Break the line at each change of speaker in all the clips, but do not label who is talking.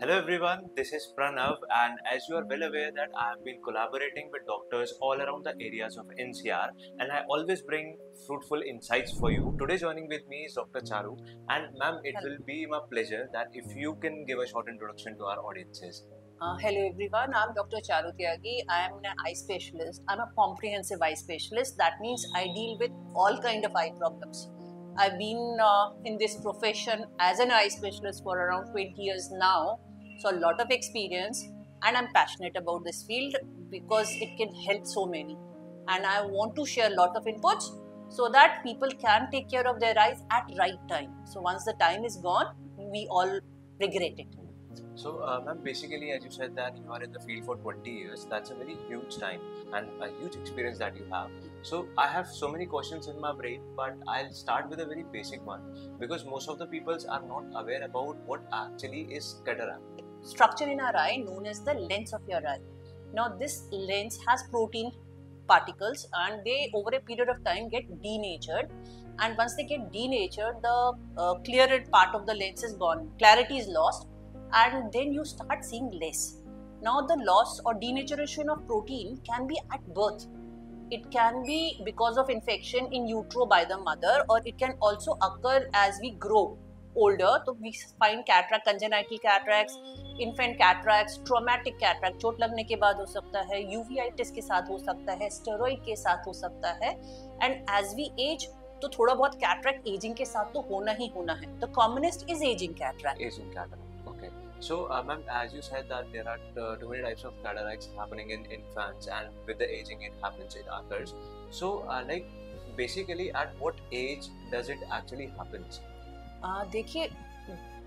Hello everyone, this is Pranav, and as you are well aware that I have been collaborating with doctors all around the areas of NCR, and I always bring fruitful insights for you. Today joining with me is Dr. Charu, and ma'am, it
Hello.
will be my pleasure that if you can give a short introduction to our audiences.
Hello everyone, I'm Dr. Charu Tyagi. I am an eye specialist. I'm a comprehensive eye specialist. That means I deal with all kind of eye problems. I've been in this profession as an eye specialist for around 20 years now. So a lot of experience, and I'm passionate about this field because it can help so many. And I want to share a lot of inputs so that people can take care of their eyes at right time. So once the time is gone, we all regret it.
So, ma'am, basically, as you said that you are in the field for 20 years, that's a very huge time and a huge experience that you have. So, I have so many questions in my brain, but I'll start with a very basic one because most of the peoples are not aware about what actually is cataract.
Structure in our eye known as the lens of your eye. Now this lens has protein particles and they over a period of time get denatured, and once they get denatured the clearer part of the lens is gone, clarity is lost, and then you start seeing less. Now the loss or denaturation of protein can be at birth. It can be because of infection in utero by the mother, or it can also occur as we grow older. So we find cataract, congenital cataracts, infant cataracts, traumatic cataract चोट लगने के बाद हो सकता है, यूवीआइटिस के साथ हो सकता है, स्टेरॉइड के साथ हो सकता है, एंड एज वी एज तो थोड़ा बहुत कैटरैक्ट एजिंग के साथ तो होना ही होना है. The commonest is ageing cataract.
Asian cataract. Okay. So, ma'am, as you said that there are too many types of cataracts happening in infants, and with the aging, it happens, it occurs. So, like, basically, at what age does it actually happens?
देखिए,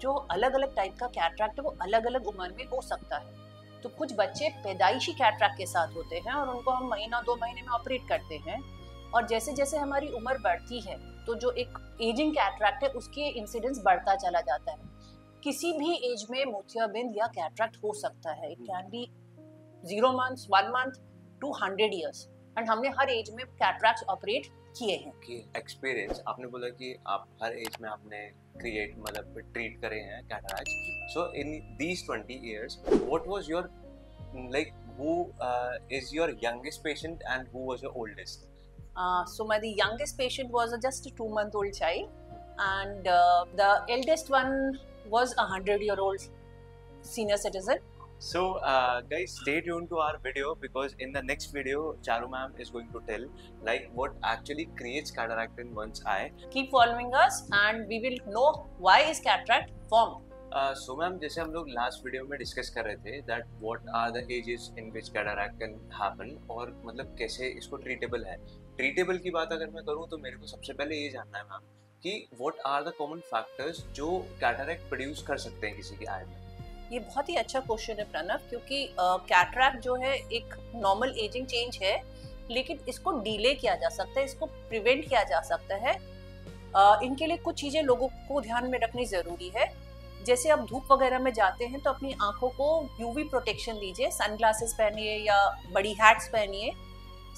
जो अलग अलग type का cataract है वो अलग अलग उम्र में हो सकता है. तो कुछ बच्चे पैदाइशी कैटरैक्ट के साथ होते हैं और उनको हम महीना 2 महीने में ऑपरेट करते हैं, और जैसे जैसे हमारी उम्र बढ़ती है तो जो एक एजिंग कैटरैक्ट है उसके इंसिडेंस बढ़ता चला जाता है. किसी भी एज में मोतियाबिंद या कैटरैक्ट हो सकता है. It can be 0 months, 1 month to 100 years, and हमने हर एज में कैटरैक्ट ऑपरेट किए हैं.
कि एक्सपीरियंस आपने बोला कि आप हर एज में आपने क्रिएट मतलब ट्रीट करे हैं cataracts. So in these 20 years what was your like who is your youngest patient and who was your oldest?
So the youngest patient was just a 2-month-old child, and the eldest one was a 100-year-old senior citizen.
So guys, stay tuned to our video because in the next video Charu ma'am is going to tell like what actually creates cataract in one's eye.
Keep following us and we will know why is cataract formed.
So ma'am, जैसे हम लोग last video में discuss कर रहे थे that what are the ages in which cataract can happen और मतलब कैसे इसको ट्रीटेबल है. ट्रीटेबल की बात अगर मैं करूँ तो मेरे को सबसे पहले ये जानना है मैम कि what are the common factors जो cataract प्रोड्यूस कर सकते हैं किसी के आई में.
ये बहुत ही अच्छा क्वेश्चन है प्रणव, क्योंकि कैटरैक्ट जो है एक नॉर्मल एजिंग चेंज है, लेकिन इसको डिले किया जा सकता है, इसको प्रिवेंट किया जा सकता है. इनके लिए कुछ चीज़ें लोगों को ध्यान में रखनी ज़रूरी है. जैसे आप धूप वगैरह में जाते हैं तो अपनी आंखों को यूवी प्रोटेक्शन दीजिए, सनग्लासेस पहनिए या बड़ी हैट्स पहनिए.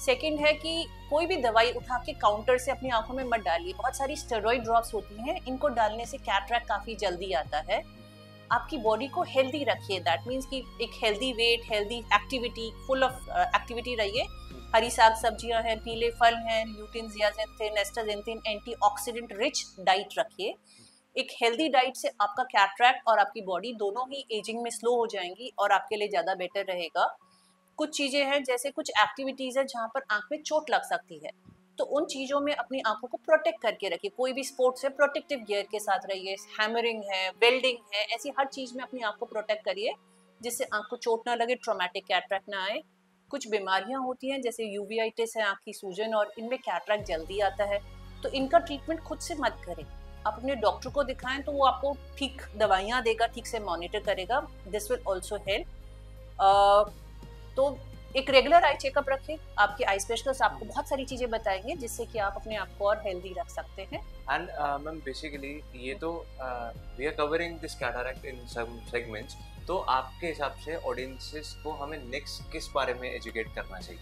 सेकंड है कि कोई भी दवाई उठा के काउंटर से अपनी आंखों में मत डालिए. बहुत सारी स्टेरॉइड ड्रॉप्स होती हैं, इनको डालने से कैटरैक्ट काफ़ी जल्दी आता है. आपकी बॉडी को हेल्दी रखिए. दैट मीन्स कि एक healthy weight, healthy activity, full of activity रहिए. हरी साग सब्जियां हैं, पीले फल हैं, lutein, zeaxanthin, astaxanthin, antioxidant rich diet रखिए. एक हेल्दी डाइट से आपका कैटरैक्ट और आपकी बॉडी दोनों ही एजिंग में स्लो हो जाएंगी और आपके लिए ज़्यादा बेटर रहेगा. कुछ चीज़ें हैं जैसे कुछ एक्टिविटीज़ है जहाँ पर आँख में चोट लग सकती है, तो उन चीज़ों में अपनी आंखों को प्रोटेक्ट करके रखिए. कोई भी स्पोर्ट्स है प्रोटेक्टिव गियर के साथ रहिए. हैमरिंग है, वेल्डिंग है, ऐसी हर चीज़ में अपनी आंख को प्रोटेक्ट करिए जिससे आंख को चोट ना लगे, ट्रॉमेटिक कैटरैक्ट ना आए. कुछ बीमारियां होती हैं जैसे यूवीआइटिस है, आंख की सूजन, और इनमें कैटरैक्ट जल्दी आता है, तो इनका ट्रीटमेंट खुद से मत करें. आप अपने डॉक्टर को दिखाएं तो वो आपको ठीक दवाइयाँ देगा, ठीक से मॉनिटर करेगा. This will also help. तो एक रेगुलर आई चेकअप रखें. आपके आई स्पेशलिस्ट आपको बहुत सारी चीजें बताएंगे जिससे कि आप अपने आप को और हेल्दी रख सकते हैं.
एंड मैम बेसिकली ये तो we are covering this cataract in some segments. तो आपके हिसाब से ऑडियंसेस को हमें नेक्स्ट किस बारे में एजुकेट करना चाहिए?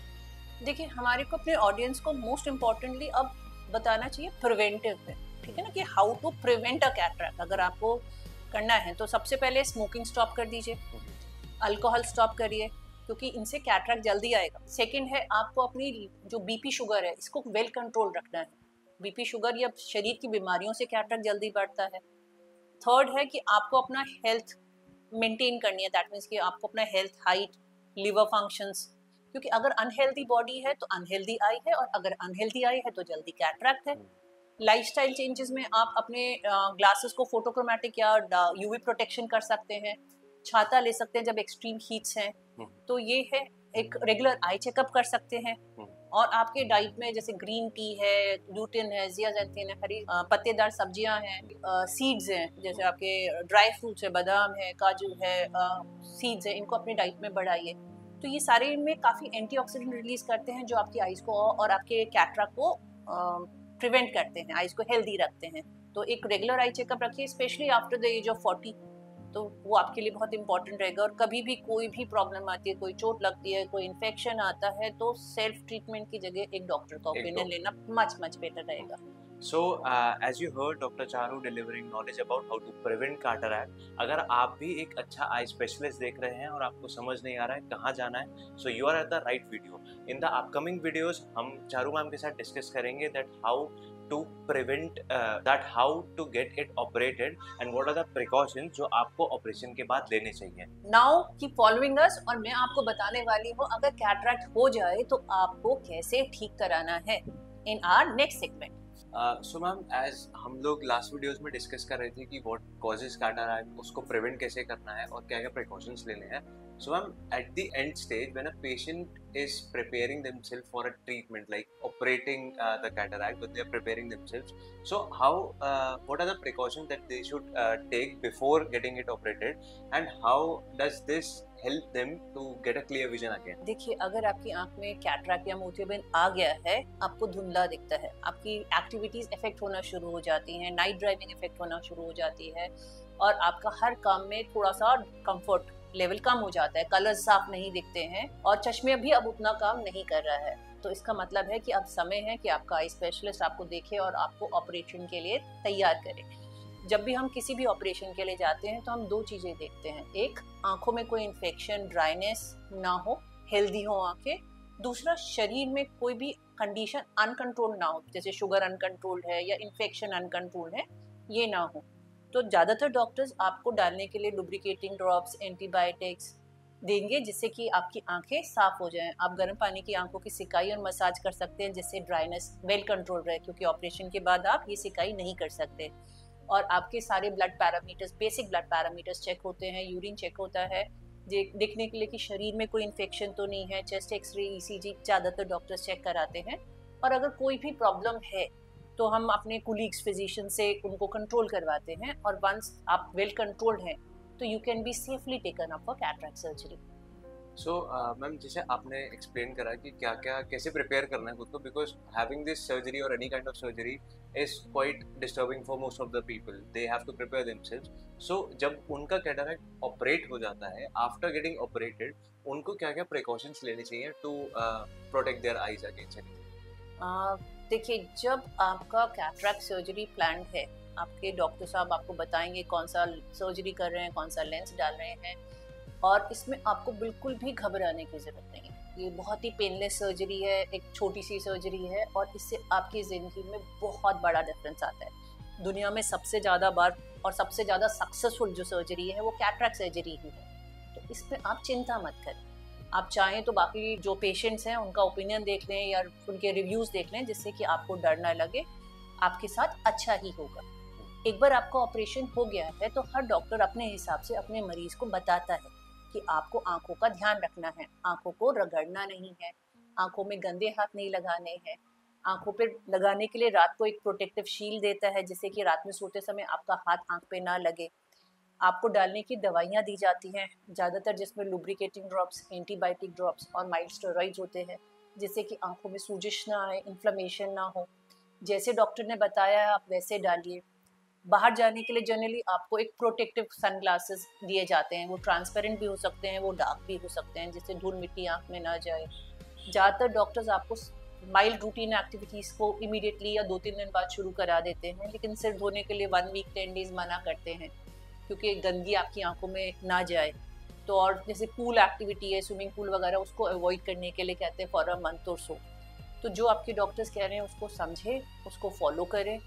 देखिए, हमारे को अपने ऑडियंस को मोस्ट इम्पोर्टेंटली अब बताना चाहिए प्रिवेंटिव में, ठीक है ना, कि how to prevent a cataract. अगर आपको करना है तो सबसे पहले स्मोकिंग स्टॉप कर दीजिए, अल्कोहल स्टॉप करिए, क्योंकि इनसे कैटरैक्ट जल्दी आएगा। सेकंड है, आपको अपनी जो बीपी शुगर है इसको वेल कंट्रोल रखना है। बीपी शुगर या शरीर की बीमारियों से कैटरैक्ट जल्दी बढ़ता है। थर्ड है कि आपको अपना हेल्थ मेंटेन करनी है, दैट मीन्स कि आपको अपना हेल्थ, हाइट, लिवर फंक्शंस, क्योंकि अगर अनहेल्दी बॉडी है तो अनहेल्दी आई है, और अगर अनहेल्दी आई है तो जल्दी कैटरैक्ट है। लाइफस्टाइल चेंजेस में आप अपने ग्लासेस को फोटोक्रोमेटिक या यूवी प्रोटेक्शन कर सकते हैं, छाता ले सकते हैं जब एक्सट्रीम हीट्स हैं। तो ये है, एक रेगुलर आई चेकअप कर सकते हैं। और आपके डाइट में जैसे ग्रीन टी है, ग्लूटेन है, जियाज़ैंथिन है, हरी पत्तेदार सब्जियां हैं, सीड्स हैं, जैसे आपके ड्राई फ्रूट्स है, बादाम है, काजू है, सीड्स है, इनको अपने डाइट में बढ़ाइए। तो ये सारे इनमें काफ़ी एंटीऑक्सीडेंट रिलीज करते हैं जो आपकी आइज़ को और आपके कैटरैक्ट को प्रिवेंट करते हैं, आइज़ को हेल्दी रखते हैं। तो एक रेगुलर आई चेकअप रखिए, specially after the age of 40, तो वो आपके लिए बहुत इंपॉर्टेंट रहेगा। और कभी भी कोई भी प्रॉब्लम आती है, कोई चोट लगती है, कोई इन्फेक्शन आता है, तो सेल्फ ट्रीटमेंट की जगह एक डॉक्टर का ओपिनियन लेना मच बेटर रहेगा।
So, as you heard Dr. Charu delivering knowledge about how to prevent cataract, अगर आप भी एक अच्छा आई स्पेशलिस्ट देख रहे हैं और आपको समझ नहीं आ रहा है कहाँ जाना है, so you are at the right video. In the upcoming videos, हम चारू मैम के साथ डिस्कस करेंगे that how to prevent that, how to get it operated and what are the precautions जो आपको ऑपरेशन के बाद लेने चाहिए.
Now keep following us, और मैं आपको बताने वाली हूँ अगर कैटरैक्ट हो जाए तो आपको कैसे ठीक कराना है in our next segment.
So ma'am, as हम लोग लास्ट वीडियोस में डिस्कस कर रहे थे कि व्हाट कॉजेज कैटरैक्ट, उसको प्रिवेंट कैसे करना है और क्या क्या प्रिकॉशंस लेने हैं. So ma'am, at the end stage when a patient is preparing themselves for a treatment like operating the cataract, but they are preparing themselves, so how what are the precautions that they should take before getting it operated and how does this help them to get a clear vision again?
देखिए, अगर आपकी आंख में cataract या मोतियाबिंद आ गया है, आपको धुंधला दिखता है, आपकी एक्टिविटीज इफेक्ट होना शुरू हो जाती हैं, नाइट ड्राइविंग इफेक्ट होना शुरू हो जाती है, और आपका हर काम में थोड़ा सा कंफर्ट लेवल कम हो जाता है, कलर्स साफ नहीं दिखते हैं, और चश्मे भी अब उतना काम नहीं कर रहा है, तो इसका मतलब है कि अब समय है कि आपका आई स्पेशलिस्ट आपको देखे और आपको ऑपरेशन के लिए तैयार करे। जब भी हम किसी भी ऑपरेशन के लिए जाते हैं तो हम दो चीज़ें देखते हैं, एक आंखों में कोई इन्फेक्शन, ड्राइनेस ना हो, हेल्दी हो आंखें, दूसरा शरीर में कोई भी कंडीशन अनकंट्रोल्ड ना हो, जैसे शुगर अनकंट्रोल्ड है या इन्फेक्शन अनकंट्रोल्ड है, ये ना हो। तो ज़्यादातर डॉक्टर्स आपको डालने के लिए लुब्रिकेटिंग ड्रॉप्स, एंटीबायोटिक्स देंगे जिससे कि आपकी आंखें साफ हो जाएं। आप गर्म पानी की आंखों की सिकाई और मसाज कर सकते हैं जिससे ड्राइनेस वेल कंट्रोल रहे, क्योंकि ऑपरेशन के बाद आप ये सिकाई नहीं कर सकते। और आपके सारे blood parameters, basic blood parameters check होते हैं, यूरिन चेक होता है देखने के लिए कि शरीर में कोई इन्फेक्शन तो नहीं है, चेस्ट एक्सरे, ईसीजी ज़्यादातर डॉक्टर्स चेक कराते हैं। और अगर कोई भी प्रॉब्लम है तो हम अपने कोलीग्स फिजिशियन से उनको कंट्रोल करवाते हैं, और वंस आप वेल कंट्रोल्ड हैं तो you can be safely taken up for cataract surgery.
So ma'am, जैसे आपने एक्सप्लेन करा कि क्या क्या कैसे प्रिपेयर करना है खुद को, बिकॉज हैविंग दिस सर्जरी और any kind of surgery is quite disturbing for most of the people, they have to prepare themselves. So जब उनका कैटरैक्ट ऑपरेट हो जाता है, आफ्टर गेटिंग ऑपरेटेड, उनको क्या क्या प्रिकॉशंस लेने चाहिए to protect their eyes against anything?
देखिए, जब आपका कैटरैक्ट सर्जरी प्लान है, आपके डॉक्टर साहब आपको बताएंगे कौन सा सर्जरी कर रहे हैं, कौन सा लेंस डाल रहे हैं, और इसमें आपको बिल्कुल भी घबराने की ज़रूरत नहीं है। ये बहुत ही पेनलेस सर्जरी है, एक छोटी सी सर्जरी है, और इससे आपकी ज़िंदगी में बहुत बड़ा डिफरेंस आता है। दुनिया में सबसे ज़्यादा बार और सबसे ज़्यादा सक्सेसफुल जो सर्जरी है वो कैटरैक्ट सर्जरी ही है, तो इस पर आप चिंता मत करें। आप चाहें तो बाकी जो पेशेंट्स हैं उनका ओपिनियन देख लें या उनके रिव्यूज़ देख लें, जिससे कि आपको डर ना लगे, आपके साथ अच्छा ही होगा। एक बार आपका ऑपरेशन हो गया है तो हर डॉक्टर अपने हिसाब से अपने मरीज़ को बताता है कि आपको आंखों का ध्यान रखना है, आंखों को रगड़ना नहीं है, आंखों में गंदे हाथ नहीं लगाने हैं, आंखों पे लगाने के लिए रात को एक प्रोटेक्टिव शील्ड देता है जिससे कि रात में सोते समय आपका हाथ आंख पे ना लगे। आपको डालने की दवाइयाँ दी जाती हैं ज़्यादातर, जिसमें लुब्रिकेटिंग ड्रॉप्स, एंटीबायोटिक ड्रॉप्स और माइल्ड स्टेरॉइड्स होते हैं, जिससे कि आंखों में सूजिश ना आए, इन्फ्लेमेशन ना हो। जैसे डॉक्टर ने बताया है आप वैसे डालिए। बाहर जाने के लिए जनरली आपको एक प्रोटेक्टिव सनग्लासेस दिए जाते हैं, वो ट्रांसपेरेंट भी हो सकते हैं, वो डार्क भी हो सकते हैं, जिससे धूल मिट्टी आँख में ना जाए। ज़्यादातर डॉक्टर्स आपको माइल्ड रूटीन एक्टिविटीज़ को इमीडिएटली या 2-3 दिन बाद शुरू करा देते हैं, लेकिन सिर धोने के लिए 1 वीक 10 डेज मना करते हैं। क्योंकि गंदगी आपकी आंखों में ना जाए। तो और जैसे पूल एक्टिविटी है, स्विमिंग पूल वगैरह, उसको अवॉइड करने के लिए कहते हैं फॉर अ मंथ और सो। तो जो आपके डॉक्टर्स कह रहे हैं उसको समझे, उसको फॉलो करें।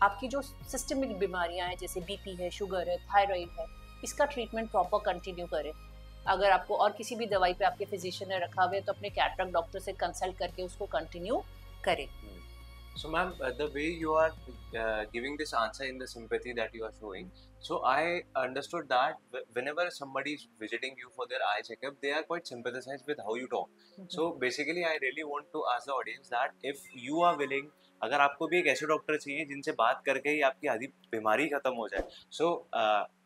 आपकी जो सिस्टमिक बीमारियां हैं जैसे बीपी है, शुगर है, थायराइड है, इसका ट्रीटमेंट प्रॉपर कंटिन्यू करें। अगर आपको और किसी भी दवाई पे आपके फिजिशियन ने रखा हुआ है तो अपने कैटरैक्ट डॉक्टर से कंसल्ट करके उसको कंटिन्यू करें।
So, ma'am, the way you are giving this answer in the sympathy that you are showing, so I understood that whenever somebody is visiting you for their eye checkup, they are quite sympathized with how you talk. So, basically, I really want to ask the audience that if you are willing, अगर आपको भी एक ऐसे doctor चाहिए जिनसे बात करके ही आपकी आधी बीमारी खत्म हो जाए, so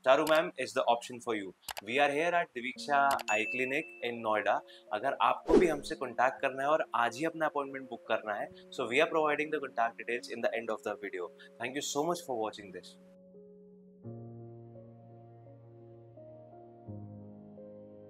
Charu ma'am is the option for you. We are here at Diviksha eye clinic in Noida. अगर आपको भी हमसे कॉन्टैक्ट करना है और आज ही अपना अपॉइंटमेंट बुक करना है, so we are providing the contact details in the end of the video. Thank you so much for watching this.